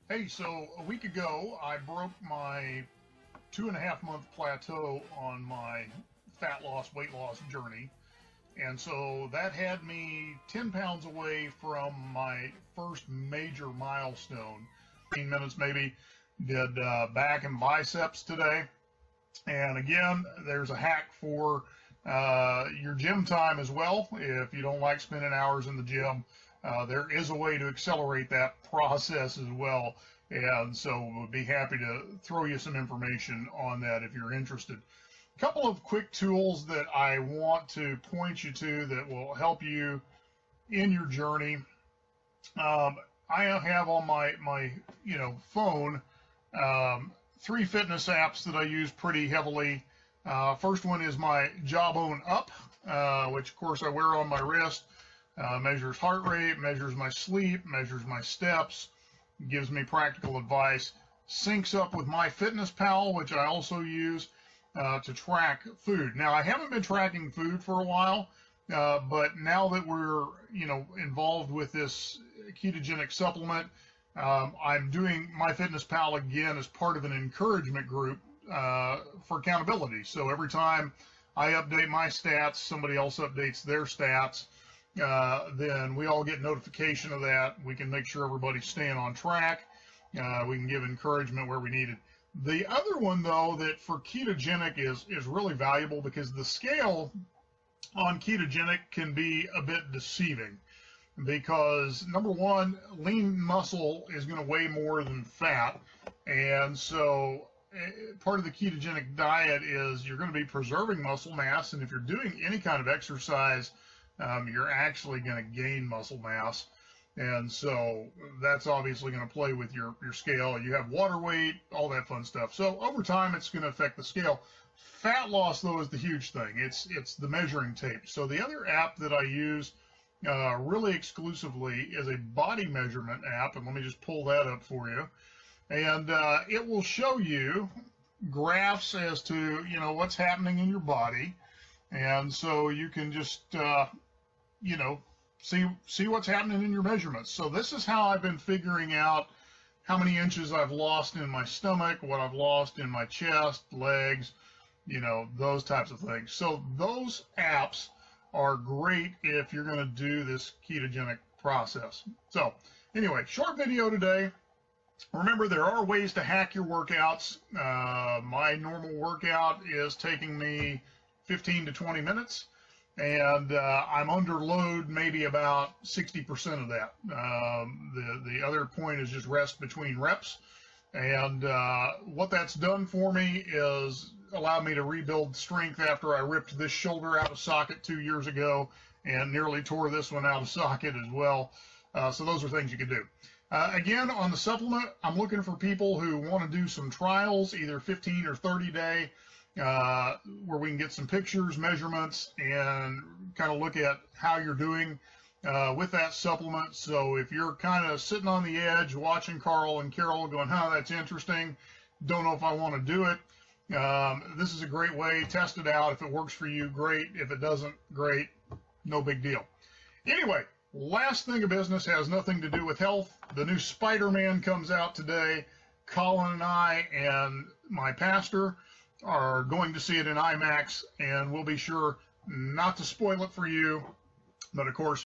Hey, so a week ago, I broke my 2.5 month plateau on my fat loss, weight loss journey. And so that had me 10 pounds away from my first major milestone. 15 minutes maybe. Did back and biceps today. And again, there's a hack for your gym time as well. If you don't like spending hours in the gym, there is a way to accelerate that process as well. And so we'll be happy to throw you some information on that if you're interested. A couple of quick tools that I want to point you to that will help you in your journey. I have on my phone 3 fitness apps that I use pretty heavily. First one is my Jawbone Up, which of course I wear on my wrist. Measures heart rate, measures my sleep, measures my steps, gives me practical advice. Syncs up with MyFitnessPal, which I also use to track food. Now, I haven't been tracking food for a while, but now that we're involved with this ketogenic supplement, I'm doing MyFitnessPal again as part of an encouragement group for accountability. So every time I update my stats, somebody else updates their stats. Then we all get notification of that. We can make sure everybody's staying on track. We can give encouragement where we need it. The other one, though, that for ketogenic is really valuable because the scale on ketogenic can be a bit deceiving because, number one, lean muscle is going to weigh more than fat. And so part of the ketogenic diet is you're going to be preserving muscle mass. And if you're doing any kind of exercise, you're actually going to gain muscle mass. And so that's obviously going to play with your scale. You have water weight, all that fun stuff. So over time, it's going to affect the scale. Fat loss, though, is the huge thing. It's the measuring tape. So the other app that I use really exclusively is a body measurement app. And let me just pull that up for you. And it will show you graphs as to, what's happening in your body. And so you can just, see what's happening in your measurements. So this is how I've been figuring out how many inches I've lost in my stomach, what I've lost in my chest, legs, those types of things. So those apps are great if you're going to do this ketogenic process. So anyway, short video today. Remember, there are ways to hack your workouts. My normal workout is taking me 15 to 20 minutes. And I'm under load maybe about 60% of that. The other point is just rest between reps. And what that's done for me is allowed me to rebuild strength after I ripped this shoulder out of socket 2 years ago and nearly tore this one out of socket as well. So those are things you can do. Again, on the supplement, I'm looking for people who want to do some trials, either 15 or 30 day, where we can get some pictures, measurements, and kind of look at how you're doing with that supplement. So if you're kind of sitting on the edge watching Carl and Carol going, that's interesting, don't know if I want to do it, this is a great way. Test it out. If it works for you, great. If it doesn't, great. No big deal. Anyway, last thing of business has nothing to do with health. The new Spider-Man comes out today. Colin and I and my pastor are going to see it in IMAX, and we'll be sure not to spoil it for you. But of course,